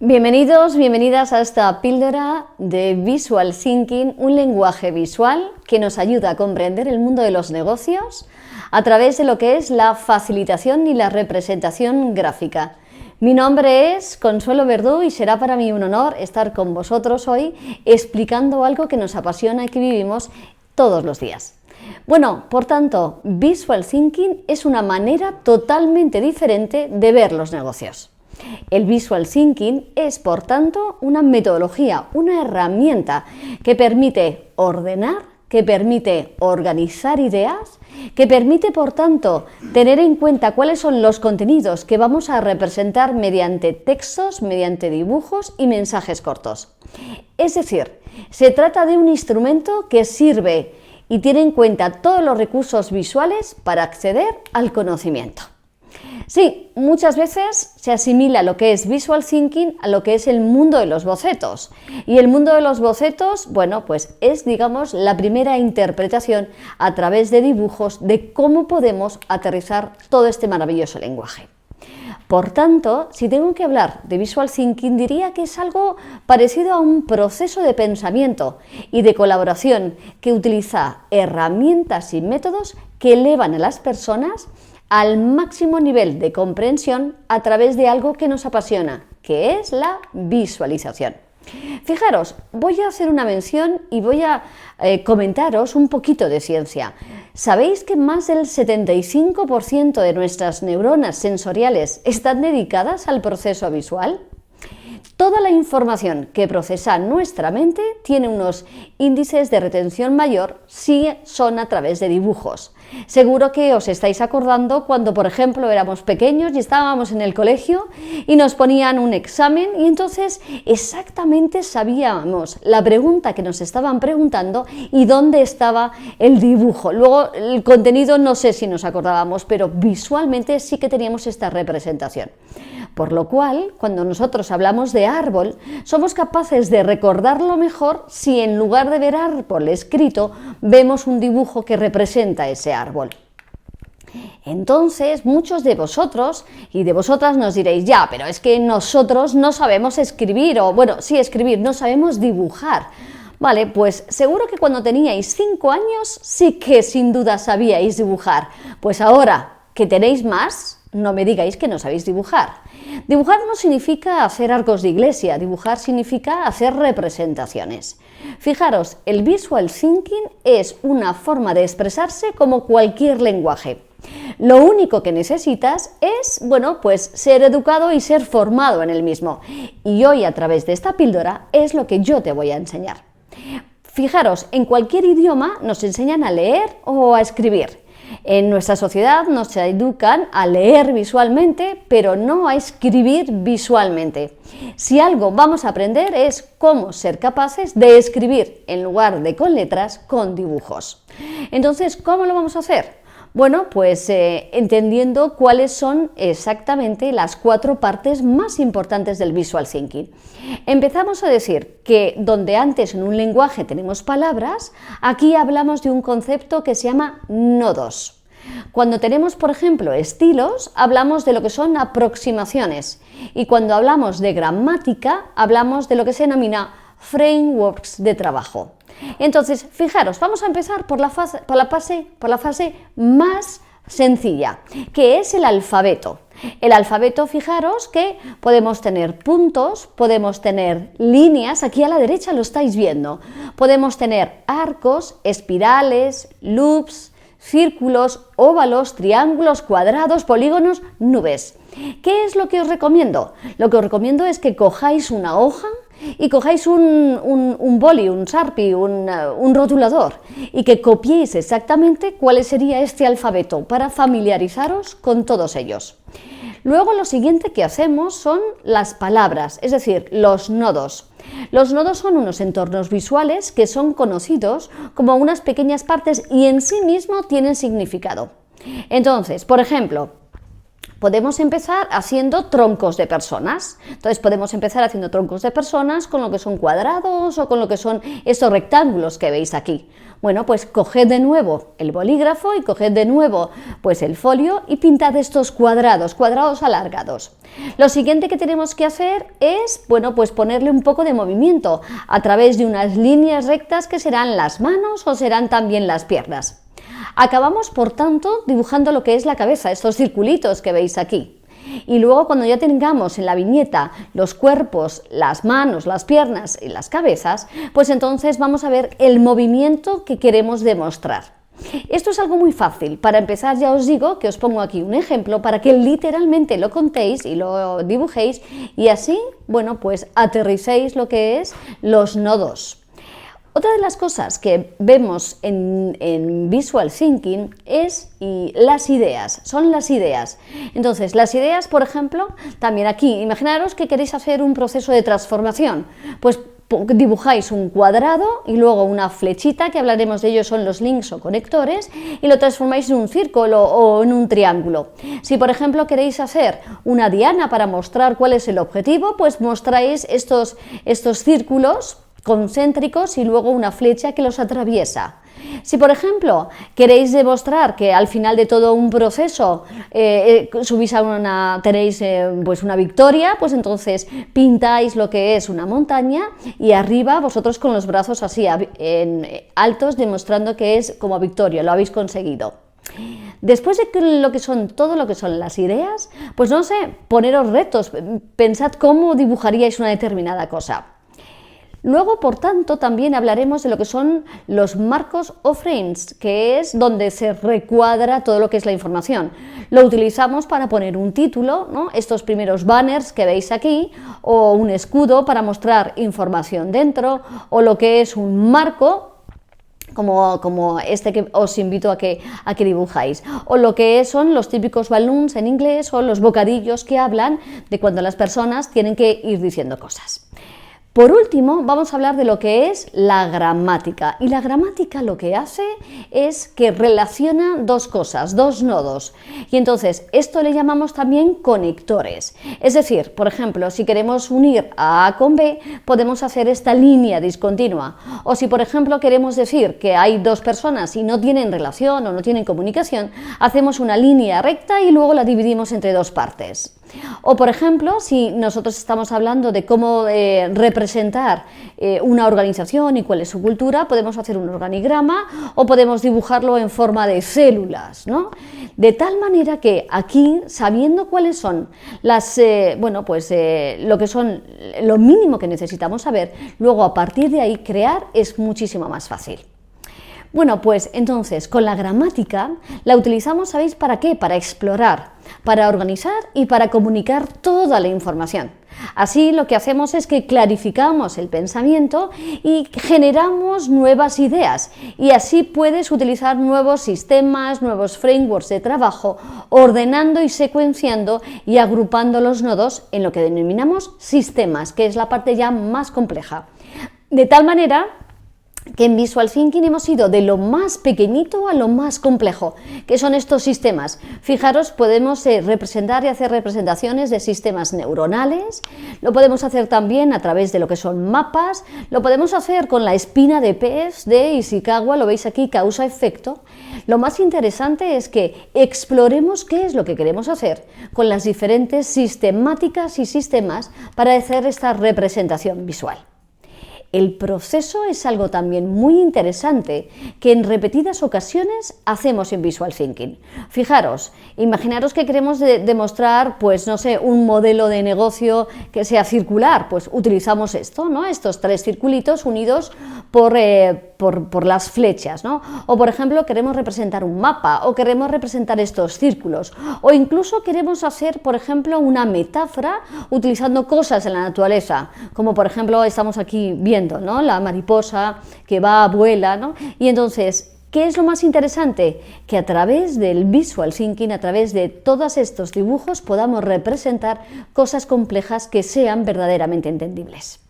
Bienvenidos, bienvenidas a esta píldora de Visual Thinking, un lenguaje visual que nos ayuda a comprender el mundo de los negocios a través de lo que es la facilitación y la representación gráfica. Mi nombre es Consuelo Verdú y será para mí un honor estar con vosotros hoy explicando algo que nos apasiona y que vivimos todos los días. Bueno, por tanto, Visual Thinking es una manera totalmente diferente de ver los negocios. El Visual Thinking es, por tanto, una metodología, una herramienta que permite ordenar, que permite organizar ideas, que permite, por tanto, tener en cuenta cuáles son los contenidos que vamos a representar mediante textos, mediante dibujos y mensajes cortos. Es decir, se trata de un instrumento que sirve y tiene en cuenta todos los recursos visuales para acceder al conocimiento. Sí, muchas veces se asimila lo que es Visual Thinking a lo que es el mundo de los bocetos. Y el mundo de los bocetos, bueno, pues es, digamos, la primera interpretación a través de dibujos de cómo podemos aterrizar todo este maravilloso lenguaje. Por tanto, si tengo que hablar de Visual Thinking, diría que es algo parecido a un proceso de pensamiento y de colaboración que utiliza herramientas y métodos que elevan a las personas al máximo nivel de comprensión a través de algo que nos apasiona, que es la visualización. Fijaros, voy a hacer una mención y voy a comentaros un poquito de ciencia. ¿Sabéis que más del 75% de nuestras neuronas sensoriales están dedicadas al proceso visual? Toda la información que procesa nuestra mente tiene unos índices de retención mayor si son a través de dibujos. Seguro que os estáis acordando cuando, por ejemplo, éramos pequeños y estábamos en el colegio y nos ponían un examen y entonces exactamente sabíamos la pregunta que nos estaban preguntando y dónde estaba el dibujo. Luego el contenido no sé si nos acordábamos, pero visualmente sí que teníamos esta representación. Por lo cual, cuando nosotros hablamos de árbol, somos capaces de recordarlo mejor si en lugar de ver árbol escrito, vemos un dibujo que representa ese árbol. Entonces, muchos de vosotros y de vosotras nos diréis, ya, pero es que nosotros no sabemos escribir, o bueno, sí escribir, no sabemos dibujar. Vale, pues seguro que cuando teníais 5 años sí que sin duda sabíais dibujar. Pues ahora que tenéis más, no me digáis que no sabéis dibujar. Dibujar no significa hacer arcos de iglesia, dibujar significa hacer representaciones. Fijaros, el Visual Thinking es una forma de expresarse como cualquier lenguaje. Lo único que necesitas es, bueno, pues ser educado y ser formado en el mismo. Y hoy a través de esta píldora es lo que yo te voy a enseñar. Fijaros, en cualquier idioma nos enseñan a leer o a escribir. En nuestra sociedad nos educan a leer visualmente, pero no a escribir visualmente. Si algo vamos a aprender es cómo ser capaces de escribir en lugar de con letras, con dibujos. Entonces, ¿cómo lo vamos a hacer? Bueno, pues entendiendo cuáles son exactamente las 4 partes más importantes del Visual Thinking. Empezamos a decir que donde antes en un lenguaje tenemos palabras, aquí hablamos de un concepto que se llama nodos. Cuando tenemos, por ejemplo, estilos, hablamos de lo que son aproximaciones. Y cuando hablamos de gramática, hablamos de lo que se denomina frameworks de trabajo. Entonces, fijaros, vamos a empezar por la fase más sencilla, que es el alfabeto. El alfabeto, fijaros que podemos tener puntos, podemos tener líneas, aquí a la derecha lo estáis viendo, podemos tener arcos, espirales, loops, círculos, óvalos, triángulos, cuadrados, polígonos, nubes. ¿Qué es lo que os recomiendo? Lo que os recomiendo es que cojáis una hoja y cojáis un boli, un Sharpie, un rotulador y que copiéis exactamente cuál sería este alfabeto para familiarizaros con todos ellos. Luego lo siguiente que hacemos son las palabras, es decir, los nodos. Los nodos son unos entornos visuales que son conocidos como unas pequeñas partes y en sí mismo tienen significado. Entonces, por ejemplo, Podemos empezar haciendo troncos de personas. Entonces podemos empezar haciendo troncos de personas con lo que son cuadrados o con lo que son estos rectángulos que veis aquí. Bueno, pues coged de nuevo el bolígrafo y coged de nuevo pues el folio y pintad estos cuadrados, cuadrados alargados. Lo siguiente que tenemos que hacer es, bueno, pues ponerle un poco de movimiento a través de unas líneas rectas que serán las manos o serán también las piernas. Acabamos, por tanto, dibujando lo que es la cabeza, estos circulitos que veis aquí. Y luego, cuando ya tengamos en la viñeta los cuerpos, las manos, las piernas y las cabezas, pues entonces vamos a ver el movimiento que queremos demostrar. Esto es algo muy fácil. Para empezar, ya os digo que os pongo aquí un ejemplo para que literalmente lo contéis y lo dibujéis y así, bueno, pues aterricéis lo que es los nodos. Otra de las cosas que vemos en Visual Thinking es las ideas, son las ideas. Entonces, las ideas, por ejemplo, también aquí, imaginaros que queréis hacer un proceso de transformación, pues dibujáis un cuadrado y luego una flechita, que hablaremos de ello, son los links o conectores, y lo transformáis en un círculo o en un triángulo. Si, por ejemplo, queréis hacer una diana para mostrar cuál es el objetivo, pues mostráis estos círculos concéntricos y luego una flecha que los atraviesa. Si, por ejemplo, queréis demostrar que al final de todo un proceso tenéis pues una victoria, pues entonces pintáis lo que es una montaña y arriba vosotros con los brazos así altos, demostrando que es como victoria, lo habéis conseguido. Después de todo lo que son las ideas, pues no sé, poneros retos, pensad cómo dibujaríais una determinada cosa. Luego, por tanto, también hablaremos de lo que son los marcos o frames, que es donde se recuadra todo lo que es la información. Lo utilizamos para poner un título, ¿no? Estos primeros banners que veis aquí, o un escudo para mostrar información dentro, o lo que es un marco, como este que os invito a que dibujáis, o lo que son los típicos balloons en inglés, o los bocadillos que hablan de cuando las personas tienen que ir diciendo cosas. Por último, vamos a hablar de lo que es la gramática. Y la gramática lo que hace es que relaciona dos cosas, dos nodos. Y entonces, esto le llamamos también conectores. Es decir, por ejemplo, si queremos unir A con B, podemos hacer esta línea discontinua. O si, por ejemplo, queremos decir que hay dos personas y no tienen relación o no tienen comunicación, hacemos una línea recta y luego la dividimos entre dos partes. O, por ejemplo, si nosotros estamos hablando de cómo representar una organización y cuál es su cultura, podemos hacer un organigrama o podemos dibujarlo en forma de células, ¿no? De tal manera que aquí, sabiendo cuáles son lo mínimo que necesitamos saber, luego a partir de ahí crear es muchísimo más fácil. Bueno, pues entonces, con la gramática la utilizamos, ¿sabéis para qué? Para explorar, para organizar y para comunicar toda la información. Así lo que hacemos es que clarificamos el pensamiento y generamos nuevas ideas, y así puedes utilizar nuevos sistemas, nuevos frameworks de trabajo, ordenando y secuenciando y agrupando los nodos en lo que denominamos sistemas, que es la parte ya más compleja. De tal manera que en Visual Thinking hemos ido de lo más pequeñito a lo más complejo, que son estos sistemas. Fijaros, podemos representar y hacer representaciones de sistemas neuronales, lo podemos hacer también a través de lo que son mapas, lo podemos hacer con la espina de pez de Ishikawa, lo veis aquí, causa-efecto. Lo más interesante es que exploremos qué es lo que queremos hacer con las diferentes sistemáticas y sistemas para hacer esta representación visual. El proceso es algo también muy interesante que en repetidas ocasiones hacemos en Visual Thinking. Fijaros, imaginaros que queremos demostrar, pues no sé, un modelo de negocio que sea circular, pues utilizamos esto, ¿no? Estos tres circulitos unidos por las flechas, ¿no? O por ejemplo queremos representar un mapa o queremos representar estos círculos, o incluso queremos hacer, por ejemplo, una metáfora utilizando cosas en la naturaleza, como por ejemplo estamos aquí viendo, ¿no? La mariposa que va, vuela, ¿no? Y entonces, ¿qué es lo más interesante? Que a través del Visual Thinking, a través de todos estos dibujos, podamos representar cosas complejas que sean verdaderamente entendibles.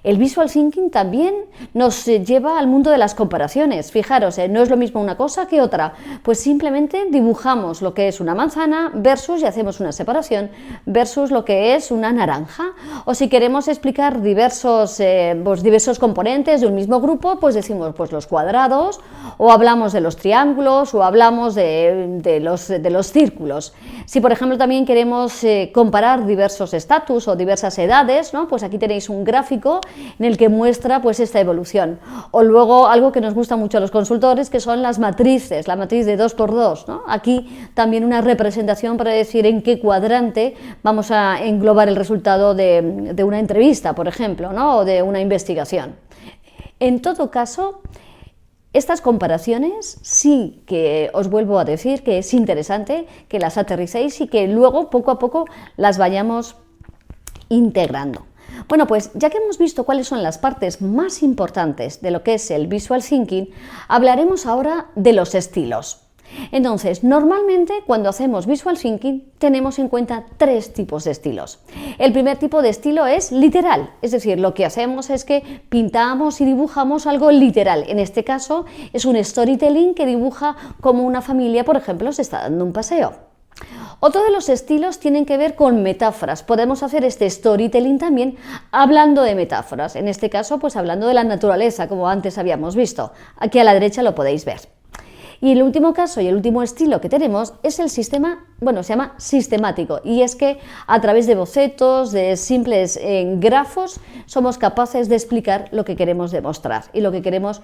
El visual thinking también nos lleva al mundo de las comparaciones. Fijaros, no es lo mismo una cosa que otra. Pues simplemente dibujamos lo que es una manzana versus, y hacemos una separación, versus lo que es una naranja. O si queremos explicar diversos componentes de un mismo grupo, pues decimos pues los cuadrados, o hablamos de los triángulos, o hablamos de los círculos. Si por ejemplo también queremos comparar diversos estatus o diversas edades, ¿no? Pues aquí tenéis un gráfico en el que muestra pues esta evolución. O luego algo que nos gusta mucho a los consultores, que son las matrices, la matriz de 2×2, ¿no? Aquí también una representación para decir en qué cuadrante vamos a englobar el resultado de una entrevista, por ejemplo, ¿no? O de una investigación. En todo caso, estas comparaciones sí que os vuelvo a decir que es interesante que las aterricéis y que luego poco a poco las vayamos integrando. Bueno, pues ya que hemos visto cuáles son las partes más importantes de lo que es el visual thinking, hablaremos ahora de los estilos. Entonces, normalmente cuando hacemos visual thinking tenemos en cuenta 3 tipos de estilos. El primer tipo de estilo es literal, es decir, lo que hacemos es que pintamos y dibujamos algo literal. En este caso es un storytelling que dibuja como una familia, por ejemplo, se está dando un paseo. Otro de los estilos tienen que ver con metáforas. Podemos hacer este storytelling también hablando de metáforas. En este caso, pues hablando de la naturaleza, como antes habíamos visto. Aquí a la derecha lo podéis ver. Y el último caso y el último estilo que tenemos es el sistema, se llama sistemático, y es que a través de bocetos, de simples grafos, somos capaces de explicar lo que queremos demostrar y lo que queremos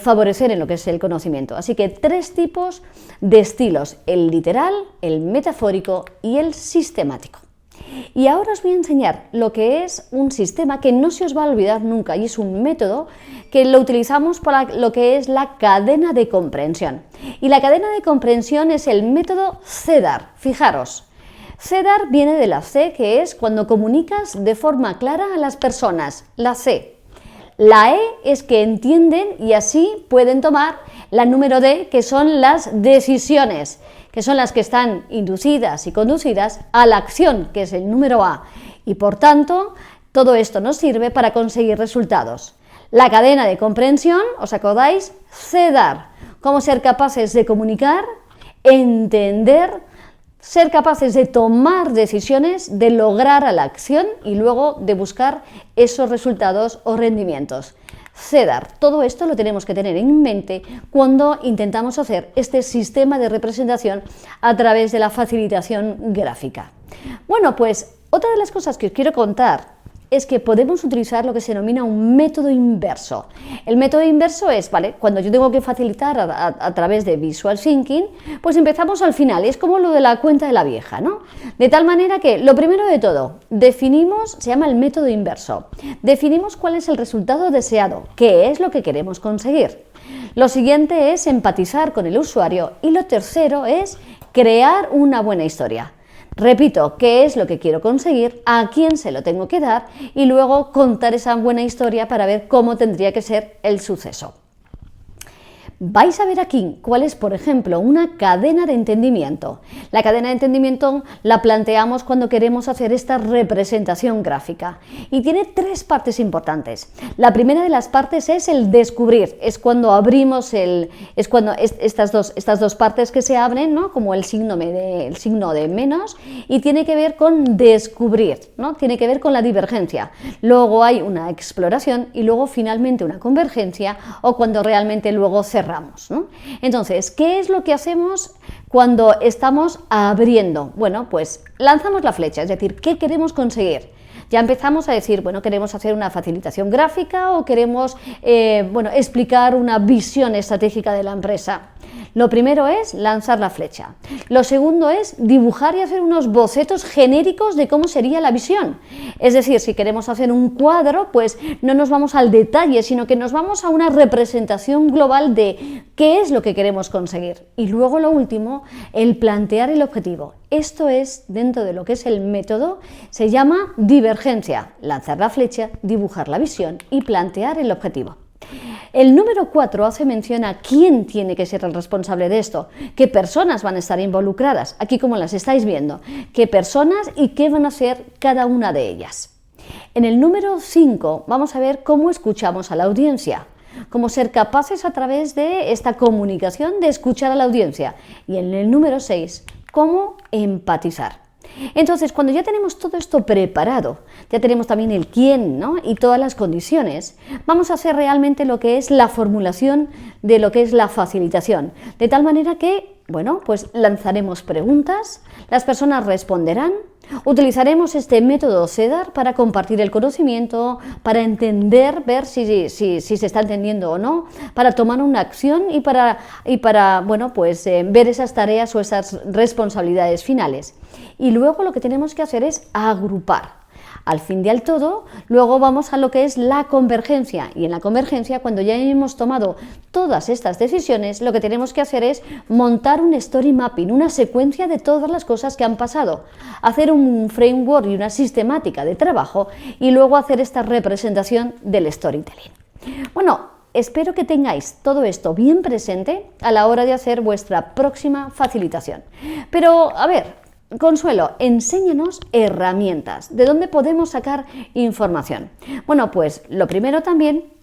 favorecer en lo que es el conocimiento. Así que 3 tipos de estilos: el literal, el metafórico y el sistemático. Y ahora os voy a enseñar lo que es un sistema que no se os va a olvidar nunca, y es un método que lo utilizamos para lo que es la cadena de comprensión. Y la cadena de comprensión es el método CEDAR. Fijaros, CEDAR viene de la C, que es cuando comunicas de forma clara a las personas, la C. La E es que entienden y así pueden tomar la número D, que son las decisiones, que son las que están inducidas y conducidas a la acción, que es el número A. Y por tanto, todo esto nos sirve para conseguir resultados. La cadena de comprensión, ¿os acordáis? CEDAR, cómo ser capaces de comunicar, entender, ser capaces de tomar decisiones, de lograr a la acción y luego de buscar esos resultados o rendimientos. CEDAR, todo esto lo tenemos que tener en mente cuando intentamos hacer este sistema de representación a través de la facilitación gráfica. Bueno, pues otra de las cosas que os quiero contar es que podemos utilizar lo que se denomina un método inverso. El método inverso es, cuando yo tengo que facilitar a través de visual thinking, pues empezamos al final, es como lo de la cuenta de la vieja, ¿no? De tal manera que, lo primero de todo, definimos, se llama el método inverso, definimos cuál es el resultado deseado, qué es lo que queremos conseguir. Lo siguiente es empatizar con el usuario y lo tercero es crear una buena historia. Repito, qué es lo que quiero conseguir, a quién se lo tengo que dar y luego contar esa buena historia para ver cómo tendría que ser el suceso. Vais a ver aquí cuál es, por ejemplo, una cadena de entendimiento. La cadena de entendimiento la planteamos cuando queremos hacer esta representación gráfica y tiene 3 partes importantes. La primera de las partes es el descubrir, es cuando abrimos estas dos partes que se abren, ¿no? Como el signo de menos, y tiene que ver con descubrir, ¿no? Tiene que ver con la divergencia. Luego hay una exploración y luego finalmente una convergencia, o cuando realmente luego cerramos, ¿no? Entonces, ¿qué es lo que hacemos cuando estamos abriendo? Bueno, pues lanzamos la flecha, es decir, ¿qué queremos conseguir? Ya empezamos a decir, queremos hacer una facilitación gráfica o queremos explicar una visión estratégica de la empresa. Lo primero es lanzar la flecha. Lo segundo es dibujar y hacer unos bocetos genéricos de cómo sería la visión. Es decir, si queremos hacer un cuadro, pues no nos vamos al detalle, sino que nos vamos a una representación global de qué es lo que queremos conseguir. Y luego lo último, el plantear el objetivo. Esto es, dentro de lo que es el método, se llama divergencia. Lanzar la flecha, dibujar la visión y plantear el objetivo. El número 4 hace mención a quién tiene que ser el responsable de esto, qué personas van a estar involucradas, aquí como las estáis viendo, qué personas y qué van a ser cada una de ellas. En el número 5 vamos a ver cómo escuchamos a la audiencia, cómo ser capaces a través de esta comunicación de escuchar a la audiencia. Y en el número 6, cómo empatizar. Entonces, cuando ya tenemos todo esto preparado, ya tenemos también el quién, ¿no? Y todas las condiciones, vamos a hacer realmente lo que es la formulación de lo que es la facilitación, de tal manera que, bueno, pues lanzaremos preguntas, las personas responderán, utilizaremos este método CEDAR para compartir el conocimiento, para entender, ver si se está entendiendo o no, para tomar una acción y para bueno, pues ver esas tareas o esas responsabilidades finales. Y luego lo que tenemos que hacer es agrupar. Al fin y al todo, luego vamos a lo que es la convergencia, y en la convergencia, cuando ya hemos tomado todas estas decisiones, lo que tenemos que hacer es montar un story mapping, una secuencia de todas las cosas que han pasado, hacer un framework y una sistemática de trabajo y luego hacer esta representación del storytelling. Bueno, espero que tengáis todo esto bien presente a la hora de hacer vuestra próxima facilitación. Pero, a ver, Consuelo, enséñanos herramientas. ¿De dónde podemos sacar información? Bueno, pues lo primero también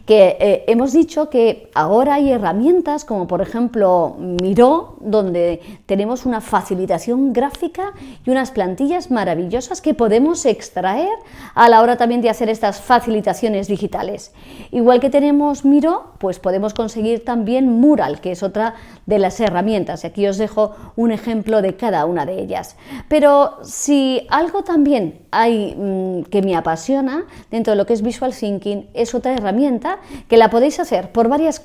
que hemos dicho que ahora hay herramientas como por ejemplo Miro, donde tenemos una facilitación gráfica y unas plantillas maravillosas que podemos extraer a la hora también de hacer estas facilitaciones digitales. Igual que tenemos Miro, pues podemos conseguir también Mural, que es otra de las herramientas. Aquí os dejo un ejemplo de cada una de ellas. Pero si algo también hay que me apasiona dentro de lo que es Visual Thinking, es otra herramienta que la podéis hacer por varios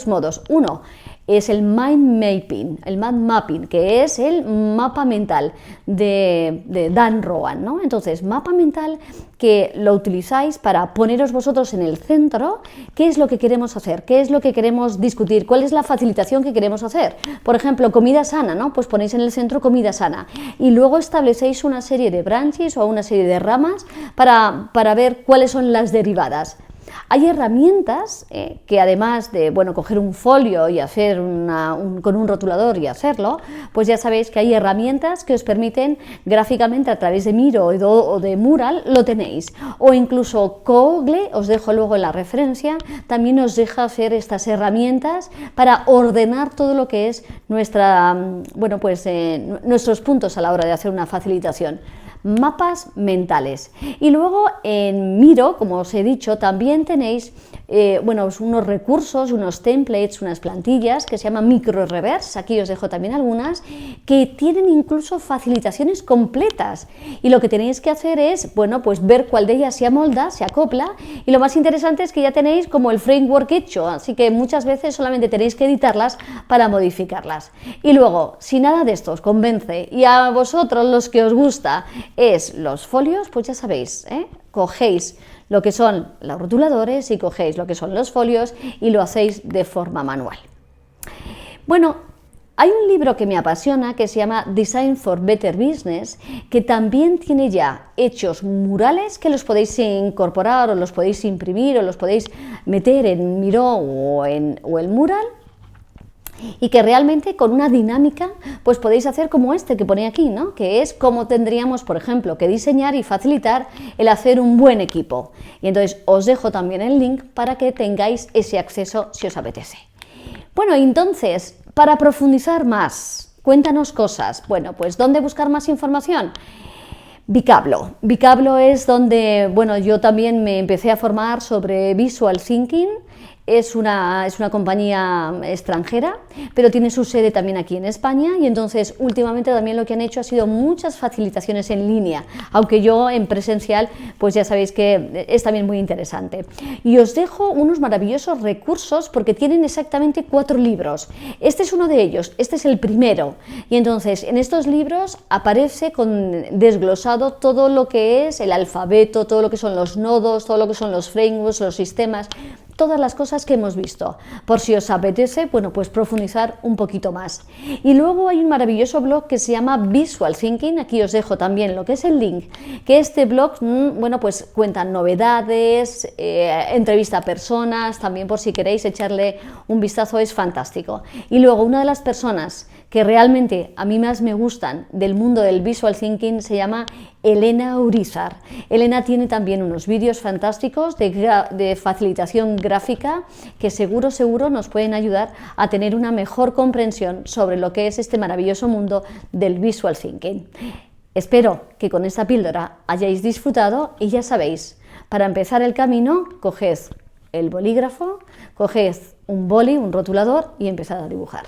modos. Uno es el mind mapping, que es el mapa mental de Dan Rowan, ¿no? Entonces, mapa mental que lo utilizáis para poneros vosotros en el centro, qué es lo que queremos hacer, qué es lo que queremos discutir, cuál es la facilitación que queremos hacer. Por ejemplo, comida sana, ¿no? Pues ponéis en el centro comida sana y luego establecéis una serie de branches o una serie de ramas para ver cuáles son las derivadas. Hay herramientas que además de coger un folio y hacer con un rotulador y hacerlo, pues ya sabéis que hay herramientas que os permiten gráficamente a través de Miro o de Mural, lo tenéis. O incluso Coogle, os dejo luego en la referencia, también os deja hacer estas herramientas para ordenar todo lo que es nuestros puntos a la hora de hacer una facilitación. Mapas mentales. Y luego en Miro, como os he dicho, también tenéis unos recursos, unos templates, unas plantillas que se llaman micro reverse, aquí os dejo también algunas, que tienen incluso facilitaciones completas. Y lo que tenéis que hacer es, ver cuál de ellas se amolda, se acopla, y lo más interesante es que ya tenéis como el framework hecho, así que muchas veces solamente tenéis que editarlas para modificarlas. Y luego, si nada de esto os convence y a vosotros los que os gusta es los folios, pues ya sabéis, cogéis lo que son los rotuladores y cogéis lo que son los folios y lo hacéis de forma manual. Bueno, hay un libro que me apasiona que se llama Design for Better Business, que también tiene ya hechos murales que los podéis incorporar o los podéis imprimir o los podéis meter en Miro o en Mural, y que realmente con una dinámica pues podéis hacer como este que pone aquí, ¿no? Que es cómo tendríamos, por ejemplo, que diseñar y facilitar el hacer un buen equipo. Y entonces os dejo también el link para que tengáis ese acceso si os apetece. Bueno, entonces, para profundizar más, cuéntanos cosas. Bueno, pues ¿dónde buscar más información? Vocablo. Vocablo es donde, yo también me empecé a formar sobre Visual Thinking. Es una compañía extranjera, pero tiene su sede también aquí en España y entonces últimamente también lo que han hecho ha sido muchas facilitaciones en línea, aunque yo en presencial pues ya sabéis que es también muy interesante. Y os dejo unos maravillosos recursos porque tienen exactamente 4 libros. Este es uno de ellos, este es el primero y entonces en estos libros aparece desglosado todo lo que es el alfabeto, todo lo que son los nodos, todo lo que son los frameworks, los sistemas, todas las cosas que hemos visto, por si os apetece, pues profundizar un poquito más. Y luego hay un maravilloso blog que se llama Visual Thinking, aquí os dejo también lo que es el link, que este blog, pues cuenta novedades, entrevista a personas, también por si queréis echarle un vistazo, es fantástico. Y luego una de las personas que realmente a mí más me gustan del mundo del Visual Thinking se llama Elena Urizar. Elena tiene también unos vídeos fantásticos de facilitación gráfica que seguro nos pueden ayudar a tener una mejor comprensión sobre lo que es este maravilloso mundo del Visual Thinking. Espero que con esta píldora hayáis disfrutado y ya sabéis, para empezar el camino, coged el bolígrafo, coged un boli, un rotulador y empezad a dibujar.